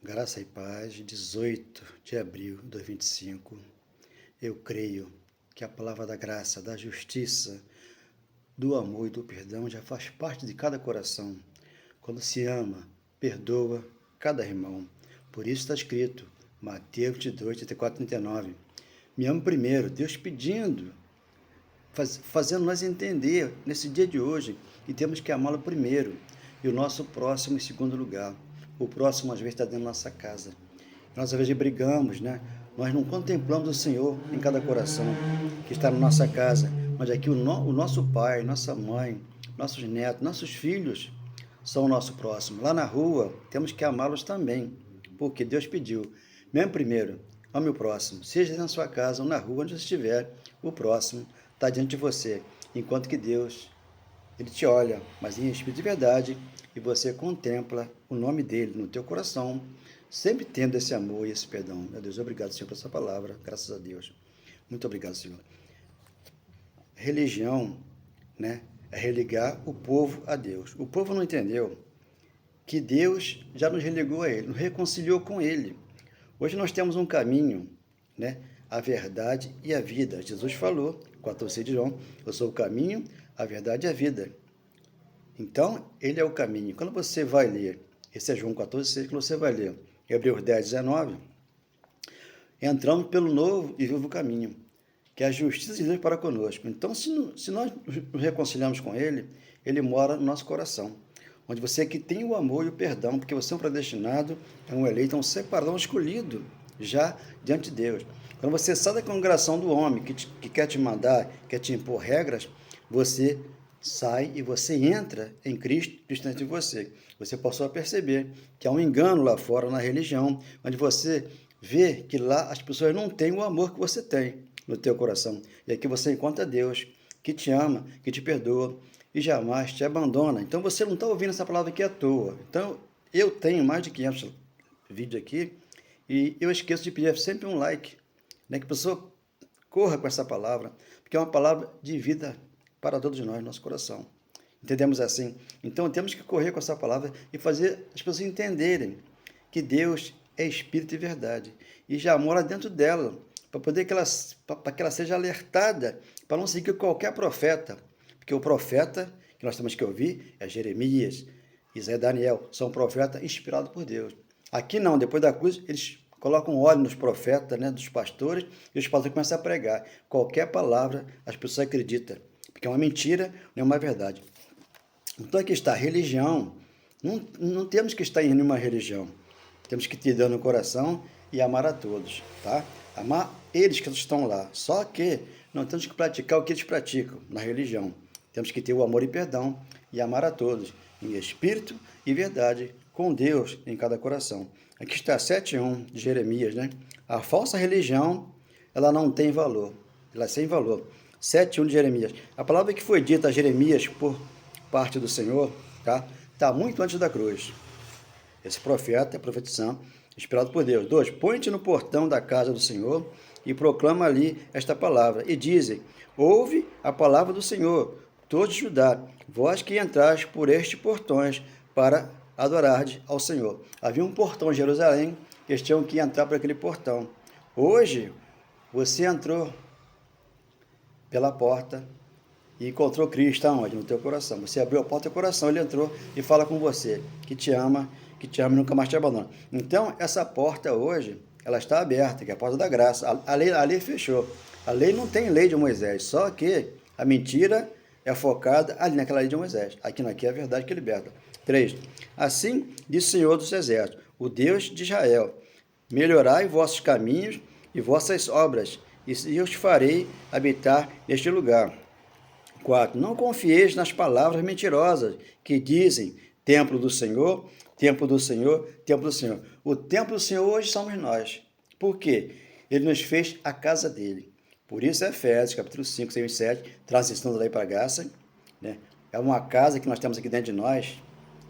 Graça e paz, 18 de abril de 2025. Eu creio que a palavra da graça, da justiça, do amor e do perdão já faz parte de cada coração. Quando se ama, perdoa cada irmão. Por isso está escrito, Mateus 22, 34, 39. Me amo primeiro, Deus pedindo, fazendo nós entender nesse dia de hoje que temos que amá-lo primeiro e o nosso próximo em segundo lugar. O próximo às vezes está dentro da nossa casa. Nós às vezes brigamos, né? Nós não contemplamos o Senhor em cada coração que está na nossa casa, mas aqui o nosso pai, nossa mãe, nossos netos, nossos filhos são o nosso próximo. Lá na rua temos que amá-los também, porque Deus pediu. Mesmo primeiro, ame o próximo. Seja na sua casa ou na rua, onde você estiver, o próximo está diante de você. Enquanto que Deus, Ele te olha, mas em espírito de verdade, e você contempla o nome dEle no teu coração, sempre tendo esse amor e esse perdão. Meu Deus, obrigado, Senhor, por essa palavra. Graças a Deus. Muito obrigado, Senhor. Religião, né, é religar o povo a Deus. O povo não entendeu que Deus já nos religou a Ele, nos reconciliou com Ele. Hoje nós temos um caminho, né, a verdade e a vida. Jesus falou, 14 de João, eu sou o caminho, a verdade e a vida. Então, Ele é o caminho. Quando você vai ler, esse é João 14, 6, que você vai ler, Hebreus 10, 19, entramos pelo novo e vivo caminho, que é a justiça de Deus para conosco. Então, se nós nos reconciliamos com Ele, Ele mora no nosso coração, onde você que tem o amor e o perdão, porque você é um predestinado, é um eleito, é um separado, um escolhido, já diante de Deus. Quando você sai da congregação do homem, que quer te mandar, quer te impor regras, você sai e você entra em Cristo, Cristo dentro de você. Você passou a perceber que há um engano lá fora na religião, onde você vê que lá as pessoas não têm o amor que você tem no teu coração. E aqui você encontra Deus, que te ama, que te perdoa e jamais te abandona. Então você não está ouvindo essa palavra aqui à toa. Então eu tenho mais de 500 vídeos aqui e eu esqueço de pedir sempre um like, né, que a pessoa corra com essa palavra, porque é uma palavra de vida para todos nós, nosso coração. Entendemos assim? Então temos que correr com essa palavra e fazer as pessoas entenderem que Deus é espírito e verdade e já mora dentro dela, para poder que ela seja alertada, para não seguir qualquer profeta, porque o profeta que nós temos que ouvir é Jeremias, Isaías, Daniel, são profetas inspirados por Deus. Aqui não, depois da cruz, eles colocam óleo nos profetas, né, dos pastores, e os pastores começam a pregar. Qualquer palavra, as pessoas acreditam, porque é uma mentira, não é uma verdade. Então aqui está, religião, não temos que estar em nenhuma religião, temos que ter Deus no coração e amar a todos, tá? Amar eles que estão lá, só que não temos que praticar o que eles praticam na religião, temos que ter o amor e perdão e amar a todos, em espírito e verdade, com Deus em cada coração. Aqui está 7:1 de Jeremias, né? A falsa religião, ela não tem valor, ela é sem valor. 7:1 de Jeremias. A palavra que foi dita a Jeremias por parte do Senhor, tá? Está muito antes da cruz. Esse profeta, profetizando, inspirado por Deus. 2. Põe-te no portão da casa do Senhor e proclama ali esta palavra. E dizem, ouve a palavra do Senhor, todos de Judá, vós que entrais por estes portões para adorardes ao Senhor. Havia um portão em Jerusalém, que eles tinham que entrar por aquele portão. Hoje, você entrou pela porta e encontrou Cristo aonde? No teu coração. Você abriu a porta do teu coração, Ele entrou e fala com você, que te ama e nunca mais te abandona. Então, essa porta hoje, ela está aberta, que é a porta da graça. A lei fechou. A lei não tem lei de Moisés, só que a mentira é focada ali naquela lei de Moisés. Aqui é a verdade que liberta. 3. Assim diz o Senhor dos Exércitos, o Deus de Israel, melhorai vossos caminhos e vossas obras, e eu os farei habitar neste lugar. 4. Não confieis nas palavras mentirosas que dizem templo do Senhor, templo do Senhor, templo do Senhor. O templo do Senhor hoje somos nós. Por quê? Ele nos fez a casa dele. Por isso, Efésios, capítulo 5, 6 e 7, transição da lei para a graça, né? É uma casa que nós temos aqui dentro de nós,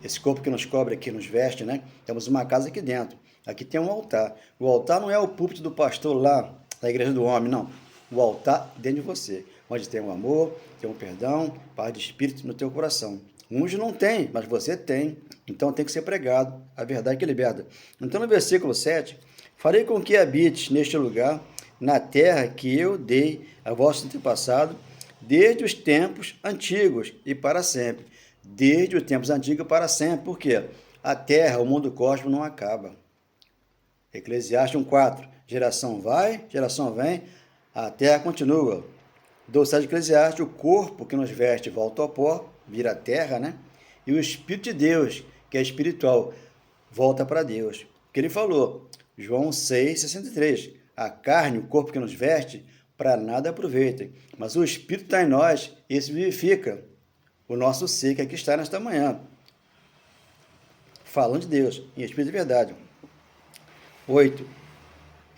esse corpo que nos cobre aqui, nos veste, né? Temos uma casa aqui dentro. Aqui tem um altar. O altar não é o púlpito do pastor lá, da igreja do homem, não. O altar dentro de você, onde tem o amor, tem o perdão, paz de espírito no teu coração. Uns não têm, mas você tem. Então tem que ser pregado. A verdade que liberta. Então no versículo 7, farei com que habites neste lugar, na terra que eu dei a vosso antepassado, desde os tempos antigos e para sempre. Desde os tempos antigos e para sempre. Por quê? A terra, o mundo cósmico não acaba. Eclesiastes 1,4. Geração vai, geração vem, a terra continua. Do de Eclesiastes, o corpo que nos veste volta ao pó, vira terra, né? E o Espírito de Deus, que é espiritual, volta para Deus. Que ele falou, João 6,63. A carne, o corpo que nos veste, para nada aproveita. Mas o Espírito está em nós, esse vivifica o nosso ser que aqui está nesta manhã. Falando de Deus, em Espírito de verdade. 8.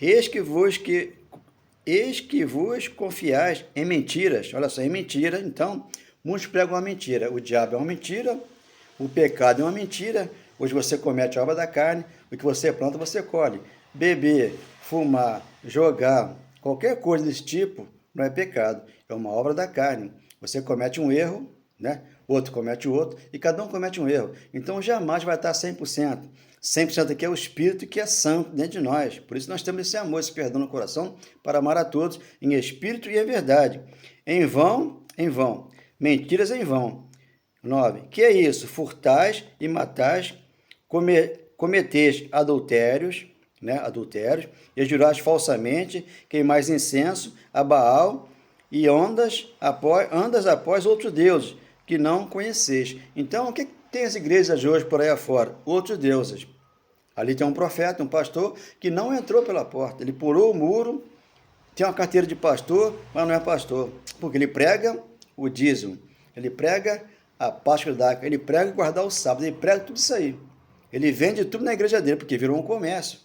Eis que vos confiais em mentiras. Olha só, em mentira, então, muitos pregam uma mentira. O diabo é uma mentira, o pecado é uma mentira. Hoje você comete a obra da carne, o que você planta, você colhe. Beber, fumar, jogar, qualquer coisa desse tipo, não é pecado, é uma obra da carne. Você comete um erro, né? Outro comete outro, e cada um comete um erro. Então, jamais vai estar 100%. 100% aqui é o Espírito que é santo dentro de nós. Por isso nós temos esse amor, esse perdão no coração, para amar a todos em espírito e em verdade. Em vão, mentiras em vão. 9. Que é isso? Furtais e matais, cometeis adultérios, né? E jurais falsamente, queimais incenso a Baal e andas após outros deuses que não conheceis. Então, o que tem as igrejas hoje por aí afora? Outros deuses. Ali tem um profeta, um pastor, que não entrou pela porta. Ele pulou o muro, tem uma carteira de pastor, mas não é pastor. Porque ele prega o dízimo, ele prega a Páscoa judaica, ele prega guardar o sábado, ele prega tudo isso aí. Ele vende tudo na igreja dele, porque virou um comércio.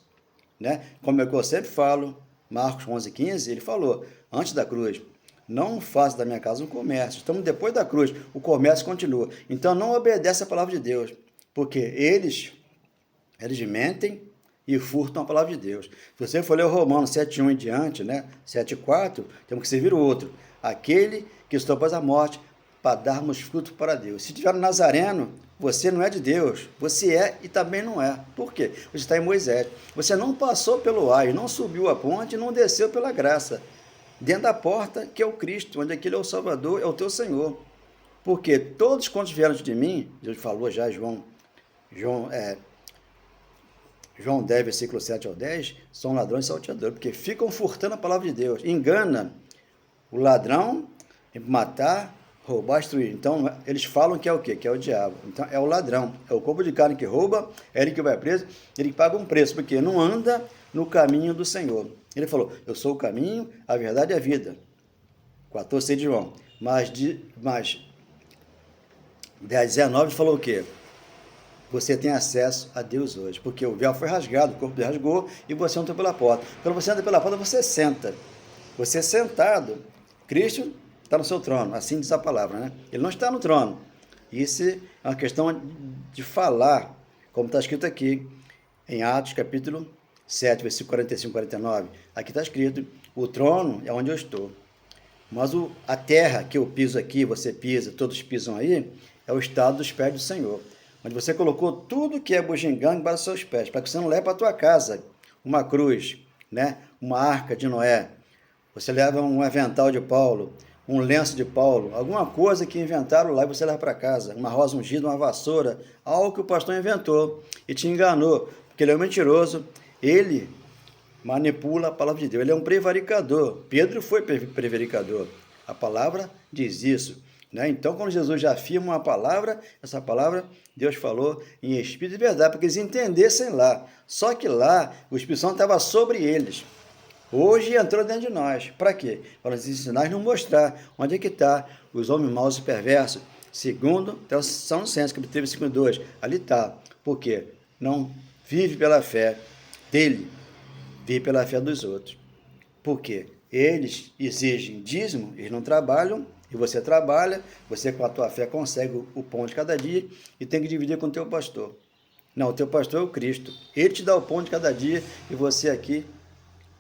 Né? Como é que eu sempre falo, Marcos 11,15, ele falou, antes da cruz, não faça da minha casa um comércio. Estamos depois da cruz, o comércio continua. Então não obedece a palavra de Deus, porque eles mentem e furtam a palavra de Deus. Se você for ler o Romanos 7,1 em diante, né? 7,4, temos que servir o outro. Aquele que estou após a morte, para darmos fruto para Deus. Se tiver no Nazareno, você não é de Deus. Você é e também não é. Por quê? Você está em Moisés. Você não passou pelo ar, não subiu a ponte, não desceu pela graça. Dentro da porta, que é o Cristo, onde aquele é o Salvador, é o teu Senhor. Porque todos quantos vieram antes de mim, Deus falou já, João 10, versículo 7 ao 10, são ladrões e salteadores, porque ficam furtando a palavra de Deus. Engana o ladrão em matar, roubar, destruir. Então, eles falam que é o quê? Que é o diabo. Então, é o ladrão. É o corpo de carne que rouba, é ele que vai preso, ele que paga um preço, porque não anda no caminho do Senhor. Ele falou, eu sou o caminho, a verdade e a vida. 14 de João. Mas 19 falou o quê? Você tem acesso a Deus hoje, porque o véu foi rasgado, o corpo rasgou e você entra pela porta. Quando você entra pela porta, você senta. Você sentado, Cristo está no seu trono, assim diz a palavra, né? Ele não está no trono. Isso é uma questão de falar, como está escrito aqui em Atos capítulo 7, versículo 45 e 49. Aqui está escrito, o trono é onde eu estou. Mas a terra que eu piso aqui, você pisa, todos pisam aí, é o estado dos pés do Senhor. Onde você colocou tudo que é bugigangue para os seus pés, para que você não leve para a tua casa uma cruz, né? Uma arca de Noé. Você leva um avental de Paulo, um lenço de Paulo, alguma coisa que inventaram lá e você leva para casa. Uma rosa ungida, uma vassoura, algo que o pastor inventou e te enganou, porque ele é um mentiroso, ele manipula a palavra de Deus, ele é um prevaricador. Pedro foi prevaricador. A palavra diz isso. Né? Então, quando Jesus já afirma uma palavra, essa palavra Deus falou em Espírito de verdade, para que eles entendessem lá. Só que lá o Espírito Santo estava sobre eles. Hoje entrou dentro de nós. Para quê? Para nos ensinar e nos mostrar onde é que está os homens maus e perversos. Segundo Tessalonicenses, capítulo 5:2. Ali está. Por quê? Não vive pela fé dele, vive pela fé dos outros. Por quê? Eles exigem dízimo, eles não trabalham, e você trabalha, você com a tua fé consegue o pão de cada dia e tem que dividir com o teu pastor. Não, o teu pastor é o Cristo. Ele te dá o pão de cada dia e você aqui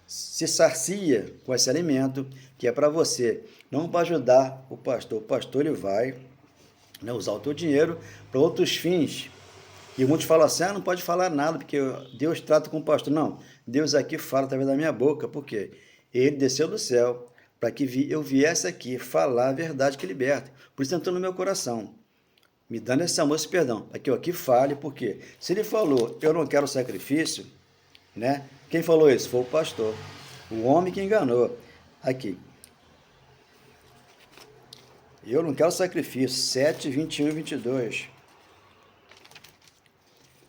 se sacia com esse alimento que é para você, não para ajudar o pastor. O pastor ele vai né? Usar o teu dinheiro para outros fins. E muitos falam assim, não pode falar nada, porque Deus trata com o pastor. Não, Deus aqui fala através da minha boca, porque ele desceu do céu para que eu viesse aqui falar a verdade que liberta. Por isso entrou no meu coração, me dando esse amor, esse perdão, para que eu aqui fale, porque se ele falou, eu não quero sacrifício, né? Quem falou isso? Foi o pastor, o homem que enganou. Aqui, eu não quero sacrifício, 7, 21 e 22.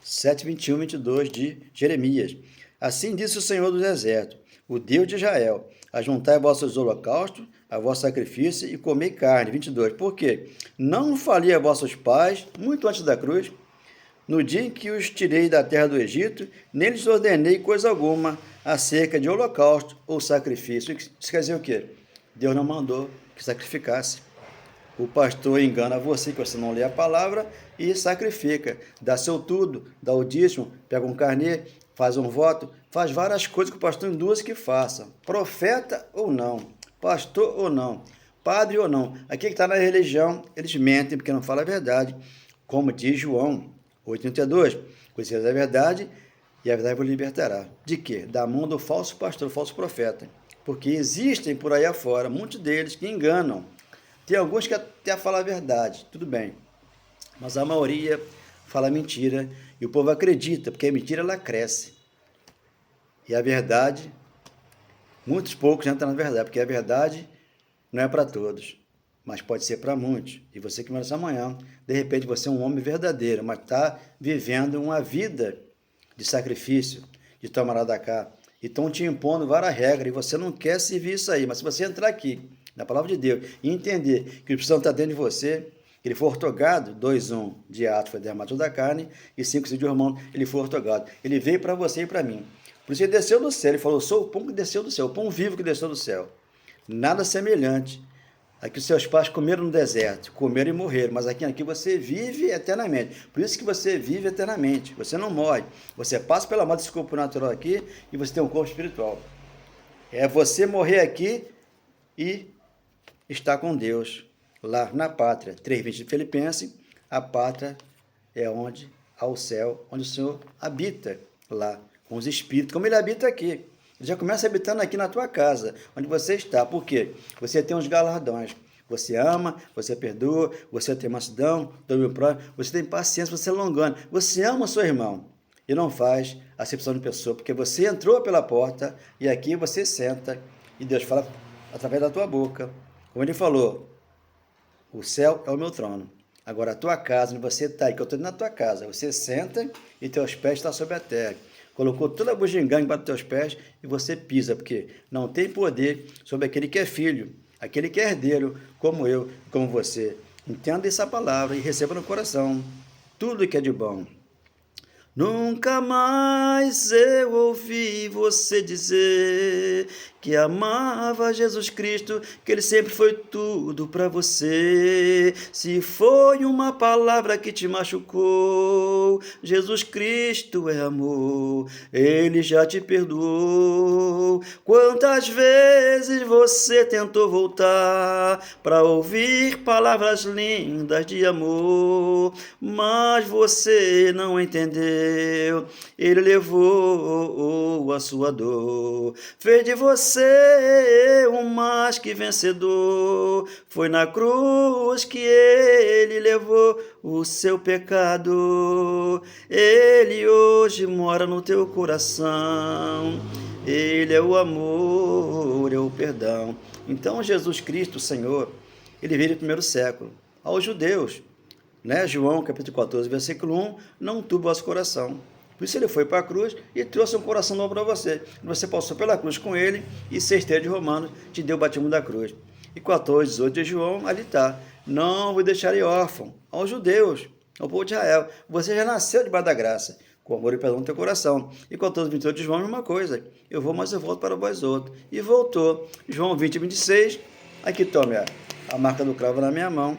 7, 21 e 22 de Jeremias. Assim disse o Senhor dos Exércitos, o Deus de Israel, ajuntai vossos holocaustos, a vosso sacrifício e comei carne. 22. Por quê? Não falei a vossos pais, muito antes da cruz, no dia em que os tirei da terra do Egito, nem lhes ordenei coisa alguma acerca de holocausto ou sacrifício. Isso quer dizer o quê? Deus não mandou que sacrificasse. O pastor engana você, que você não lê a palavra, e sacrifica. Dá seu tudo, dá o dízimo, pega um carnê, faz um voto, faz várias coisas que o pastor induz que faça. Profeta ou não, pastor ou não, padre ou não. Aqui que está na religião, eles mentem porque não falam a verdade. Como diz João 8,32, conhecereis a verdade e a verdade vos libertará. De quê? Da mão do falso pastor, falso profeta. Porque existem por aí afora muitos deles que enganam. Tem alguns que até falam a verdade, tudo bem, mas a maioria fala mentira e o povo acredita, porque a mentira ela cresce. E a verdade, muitos poucos entram na verdade, porque a verdade não é para todos, mas pode ser para muitos. E você que merece amanhã, de repente você é um homem verdadeiro, mas está vivendo uma vida de sacrifício, de tomar da cá, e estão te impondo várias regras, e você não quer servir isso aí, mas se você entrar aqui, na palavra de Deus, e entender que o Espírito Santo está dentro de você, que ele foi ortogado, 2:1 de Atos foi derramado da carne, e 5:5 de Romanos, ele foi ortogado. Ele veio para você e para mim. Por isso ele desceu do céu, ele falou, sou o pão que desceu do céu, o pão vivo que desceu do céu. Nada semelhante a que os seus pais comeram no deserto, comeram e morreram, mas aqui você vive eternamente. Por isso que você vive eternamente, você não morre. Você passa pela morte desse corpo natural aqui e você tem um corpo espiritual. É você morrer aqui e está com Deus, lá na pátria. 3:20 de Filipenses, a pátria é onde há o céu, onde o Senhor habita, lá, com os espíritos, como ele habita aqui. Ele já começa habitando aqui na tua casa, onde você está. Por quê? Você tem uns galardões. Você ama, você perdoa, você tem mansidão, domínio próprio, você tem paciência, você é longano. Você ama o seu irmão e não faz acepção de pessoa, porque você entrou pela porta e aqui você senta e Deus fala através da tua boca. Como ele falou, o céu é o meu trono. Agora a tua casa, onde você está, que eu estou na tua casa, você senta e teus pés estão sobre a terra. Colocou toda a bugiganga embaixo dos teus pés e você pisa, porque não tem poder sobre aquele que é filho, aquele que é herdeiro, como eu, como você. Entenda essa palavra e receba no coração tudo que é de bom. Nunca mais eu ouvi você dizer que amava Jesus Cristo, que Ele sempre foi tudo para você. Se foi uma palavra que te machucou, Jesus Cristo é amor, Ele já te perdoou. Quantas vezes você tentou voltar para ouvir palavras lindas de amor, mas você não entendeu. Ele levou a sua dor, fez de você um mais que vencedor. Foi na cruz que ele levou o seu pecado. Ele hoje mora no teu coração. Ele é o amor, é o perdão. Então Jesus Cristo, o Senhor, ele veio no primeiro século aos judeus, né? João capítulo 14, versículo 1, não turbe o vosso coração. Por isso ele foi para a cruz e trouxe um coração novo para você. Você passou pela cruz com ele e 6 de Romanos te deu o batismo da cruz. E 14, 18 de João, ali está. Não vos deixarei órfão aos judeus, ao povo de Israel. Você já nasceu debaixo da graça, com amor e perdão no teu coração. E 14, 28 de João, a mesma coisa. Eu vou, mas eu volto para vós outros. E voltou. João 20, 26. Aqui tome a marca do cravo na minha mão.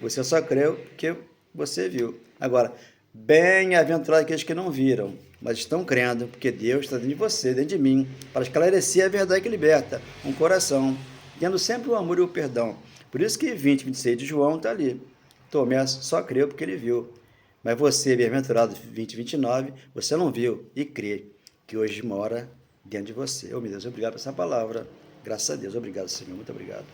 Você só creu que você viu. Agora, bem-aventurados aqueles que não viram, mas estão crendo, porque Deus está dentro de você, dentro de mim, para esclarecer a verdade que liberta um coração, tendo sempre o amor e o perdão. Por isso que 20, 26 de João está ali. Tomé só creu porque ele viu. Mas você, bem-aventurado 2029, você não viu e crê que hoje mora dentro de você. Oh, meu Deus, obrigado por essa palavra. Graças a Deus, obrigado, Senhor, muito obrigado.